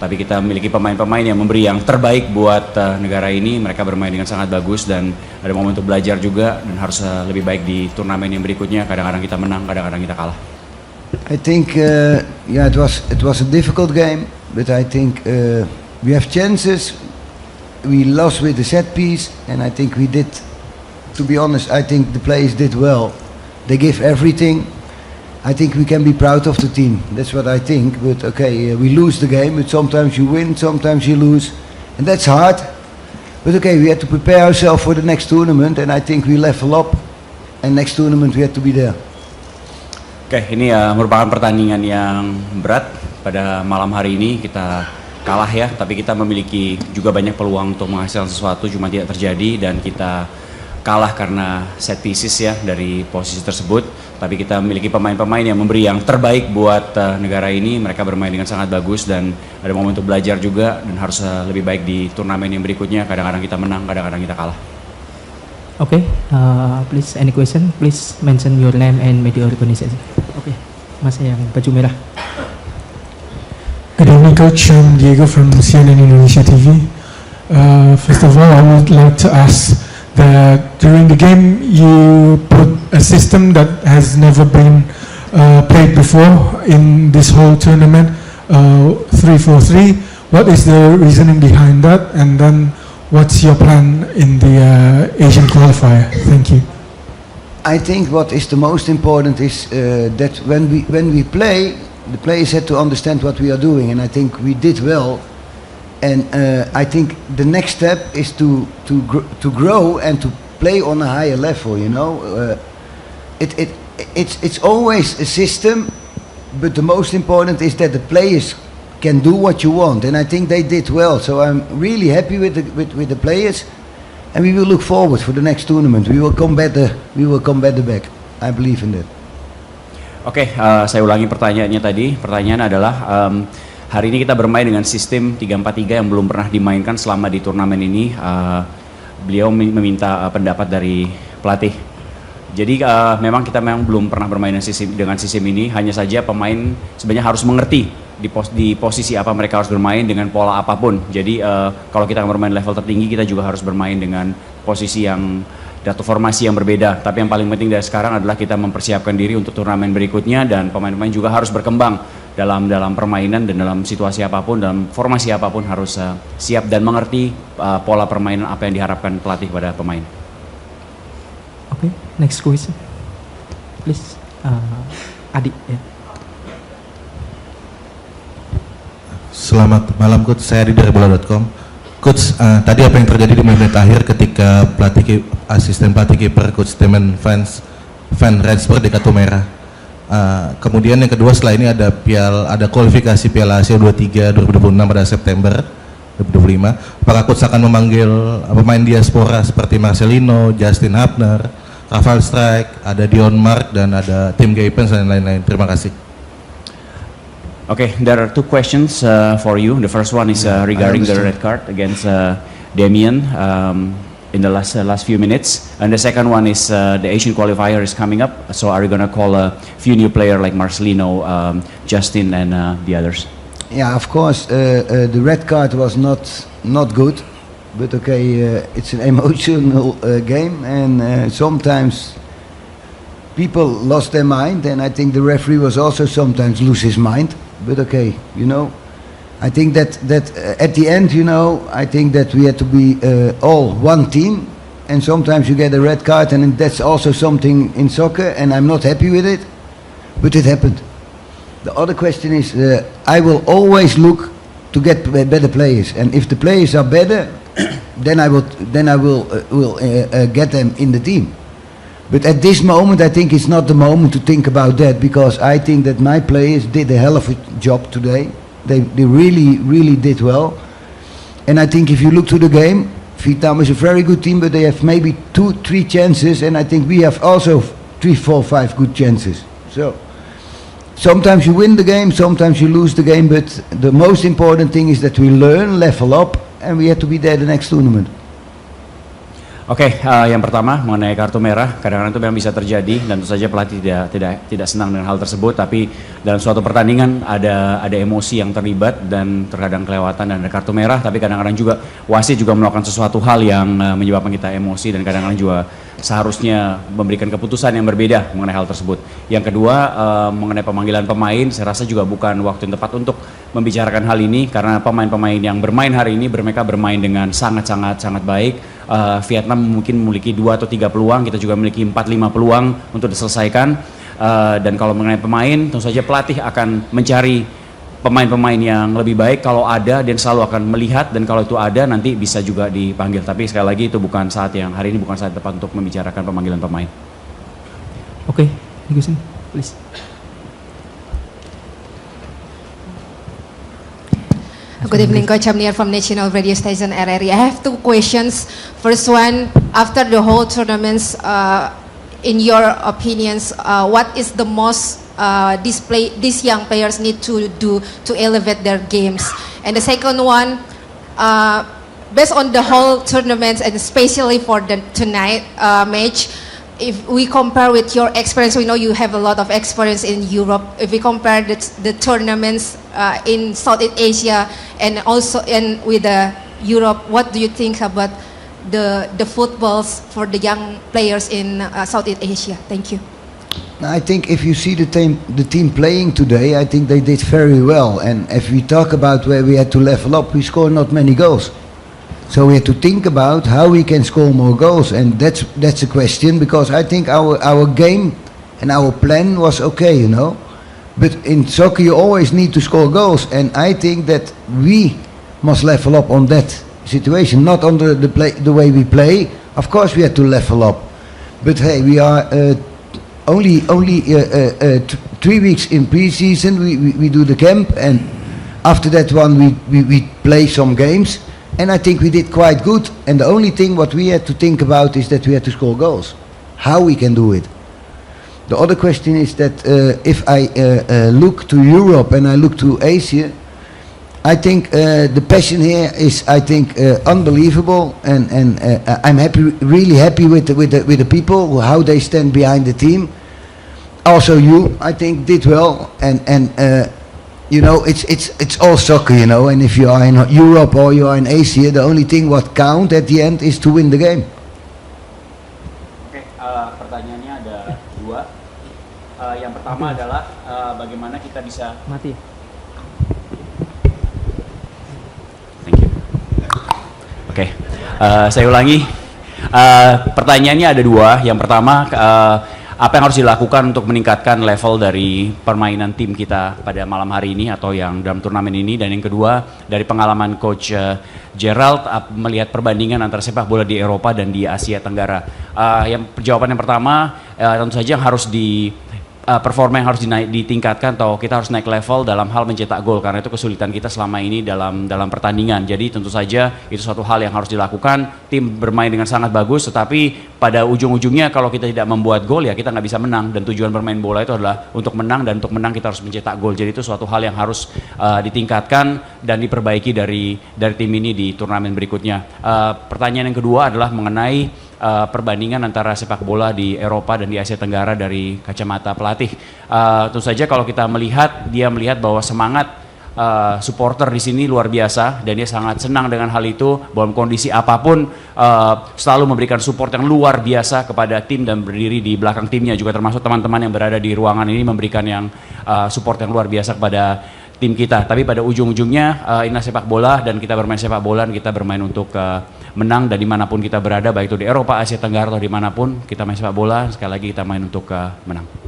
Tapi kita memiliki pemain-pemain yang memberi yang terbaik buat negara ini. Mereka bermain dengan sangat bagus dan ada momen untuk belajar juga dan harus lebih baik di turnamen yang berikutnya. Kadang-kadang kita menang, kadang-kadang kita kalah. I think it was a difficult game, but I think we have chances. We lost with the set piece, and I think we did. To be honest, I think the players did well. They gave everything. I think we can be proud of the team. That's what I think. But okay, we lose the game, but sometimes you win, sometimes you lose, and that's hard. But okay, we had to prepare ourselves for the next tournament, and I think we level up. And next tournament we had to be there. Oke, ini merupakan pertandingan yang berat pada malam hari ini. Kita kalah ya, tapi kita memiliki juga banyak peluang untuk menghasilkan sesuatu, cuma tidak terjadi dan kita kalah karena set pieces ya dari posisi tersebut. Tapi kita memiliki pemain-pemain yang memberi yang terbaik buat negara ini. Mereka bermain dengan sangat bagus dan ada momen untuk belajar juga dan harus lebih baik di turnamen yang berikutnya. Kadang-kadang kita menang, kadang-kadang kita kalah. Okay, please any question, please mention your name and media organization. Okay, Mas yang baju merah. Good evening, Coach. I'm Diego from CNN Indonesia TV. First of all, I would like to ask that during the game you put a system that has never been played before in this whole tournament, 3-4-3. What is the reasoning behind that? And then what's your plan in the Asian qualifier? Thank you. I think what is the most important is that when we play, the players had to understand what we are doing, and I think we did well. And I think the next step is to grow and to play on a higher level. You know, it's always a system, but the most important is that the players can do what you want, and I think they did well. So I'm really happy with the players, and we will look forward for the next tournament. We will come better. We will come better back. I believe in that. Oke, saya ulangi pertanyaannya tadi. Pertanyaan adalah hari ini kita bermain dengan sistem 3-4-3 yang belum pernah dimainkan selama di turnamen ini. Beliau meminta pendapat dari pelatih. Jadi memang kita belum pernah bermain dengan sistem ini. Hanya saja pemain sebenarnya harus mengerti di posisi apa mereka harus bermain dengan pola apapun. Jadi kalau kita bermain level tertinggi, kita juga harus bermain dengan posisi yang atau formasi yang berbeda. Tapi yang paling penting dari sekarang adalah kita mempersiapkan diri untuk turnamen berikutnya dan pemain-pemain juga harus berkembang dalam permainan dan dalam situasi apapun, dalam formasi apapun harus siap dan mengerti pola permainan apa yang diharapkan pelatih pada pemain. Okay, next question, please. Adi. Yeah. Selamat malam, Coach. Saya Adi dari bola.com. Coach, tadi apa yang terjadi di menit akhir ketika asisten pelatih kiper Coach Stemen Van Rensburg di kartu merah? Kemudian yang kedua, setelah ini ada kualifikasi Piala Asia 23 2026 pada September 2025. Apakah Coach akan memanggil pemain diaspora seperti Marcelino, Justin Hapner, Rafael Strijk, ada Dion Mark dan ada Tim Gapens dan lain-lain? Terima kasih. Okay, there are two questions for you. The first one is regarding the red card against Damian in the last few minutes, and the second one is the Asian qualifier is coming up. So are you gonna call a few new player like Marcelino, Justin, and the others? Yeah, of course. The red card was not good, but okay, it's an emotional game, and sometimes people lost their mind, and I think the referee was also sometimes lose his mind. But okay, you know, I think that at the end, you know, I think that we had to be all one team, and sometimes you get a red card, and that's also something in soccer, and I'm not happy with it, but it happened. The other question is, I will always look to get better players, and if the players are better, then I will get them in the team. But at this moment, I think it's not the moment to think about that, because I think that my players did a hell of a job today. They really did well. And I think if you look to the game, Vietnam is a very good team, but they have maybe 2-3 chances, and I think we have also 3, 4, 5 good chances. So sometimes you win the game, sometimes you lose the game, but the most important thing is that we learn, level up, and we have to be there the next tournament. Oke, yang pertama mengenai kartu merah, kadang-kadang itu memang bisa terjadi dan tentu saja pelatih tidak senang dengan hal tersebut. Tapi dalam suatu pertandingan ada emosi yang terlibat dan terkadang kelewatan dan ada kartu merah. Tapi kadang-kadang juga wasit juga melakukan sesuatu hal yang menyebabkan kita emosi dan kadang-kadang juga seharusnya memberikan keputusan yang berbeda mengenai hal tersebut. Yang kedua, mengenai pemanggilan pemain, saya rasa juga bukan waktu yang tepat untuk membicarakan hal ini karena pemain-pemain yang bermain hari ini mereka bermain dengan sangat baik. Vietnam mungkin memiliki 2 atau 3 peluang, kita juga memiliki 4-5 peluang untuk diselesaikan. Dan kalau mengenai pemain, tentu saja pelatih akan mencari pemain-pemain yang lebih baik kalau ada dan selalu akan melihat dan kalau itu ada nanti bisa juga dipanggil. Tapi sekali lagi itu bukan saat yang hari ini bukan saat tepat untuk membicarakan pemanggilan pemain. Oke, thank you, please. Good evening, Coach. I'm Nia from National Radio Station RRI. I have 2 questions. First one, after the whole tournaments, in your opinions, what is the most display these young players need to do to elevate their games? And the second one, based on the whole tournaments and especially for the tonight match, if we compare with your experience, we know you have a lot of experience in Europe. If we compare the tournaments in Southeast Asia and also with Europe, what do you think about the footballs for the young players in Southeast Asia? Thank you. I think if you see the team playing today, I think they did very well. And if we talk about where we had to level up, we scored not many goals. So we had to think about how we can score more goals, and that's a question, because I think our game and our plan was okay, you know. But in soccer you always need to score goals, and I think that we must level up on that situation, not on the way we play. Of course we had to level up, but hey, we are only 3 weeks in pre-season. We do the camp, and after that one we play some games. And I think we did quite good. And the only thing what we had to think about is that we had to score goals. How we can do it. The other question is that if I look to Europe and I look to Asia, I think the passion here is, I think, unbelievable. And I'm really happy with the people, how they stand behind the team. Also you, I think, did well. And you know, it's all soccer, you know, and if you are in Europe or you are in Asia, the only thing what count at the end is to win the game. Oke, pertanyaannya ada 2. Yang pertama adalah bagaimana kita bisa Mati. Thank you. Oke, saya ulangi. Pertanyaannya ada 2. Yang pertama, apa yang harus dilakukan untuk meningkatkan level dari permainan tim kita pada malam hari ini atau yang dalam turnamen ini, dan yang kedua dari pengalaman Coach Gerald melihat perbandingan antara sepak bola di Eropa dan di Asia Tenggara. Jawaban yang pertama, tentu saja harus performa yang harus ditingkatkan atau kita harus naik level dalam hal mencetak gol, karena itu kesulitan kita selama ini dalam pertandingan. Jadi tentu saja itu suatu hal yang harus dilakukan. Tim bermain dengan sangat bagus, tetapi pada ujung-ujungnya kalau kita tidak membuat gol ya kita nggak bisa menang, dan tujuan bermain bola itu adalah untuk menang, dan untuk menang kita harus mencetak gol. Jadi itu suatu hal yang harus ditingkatkan dan diperbaiki dari tim ini di turnamen berikutnya. Pertanyaan yang kedua adalah mengenai perbandingan antara sepak bola di Eropa dan di Asia Tenggara dari kacamata pelatih. Tentu saja kalau kita melihat bahwa semangat supporter di sini luar biasa, dan dia sangat senang dengan hal itu. Dalam kondisi apapun selalu memberikan support yang luar biasa kepada tim dan berdiri di belakang timnya, juga termasuk teman-teman yang berada di ruangan ini memberikan support yang luar biasa kepada tim kita. Tapi pada ujung-ujungnya inilah sepak bola, dan kita bermain sepak bola, dan kita bermain untuk menang, dan dimanapun kita berada, baik itu di Eropa, Asia Tenggara atau dimanapun kita main sepak bola, sekali lagi kita main untuk menang.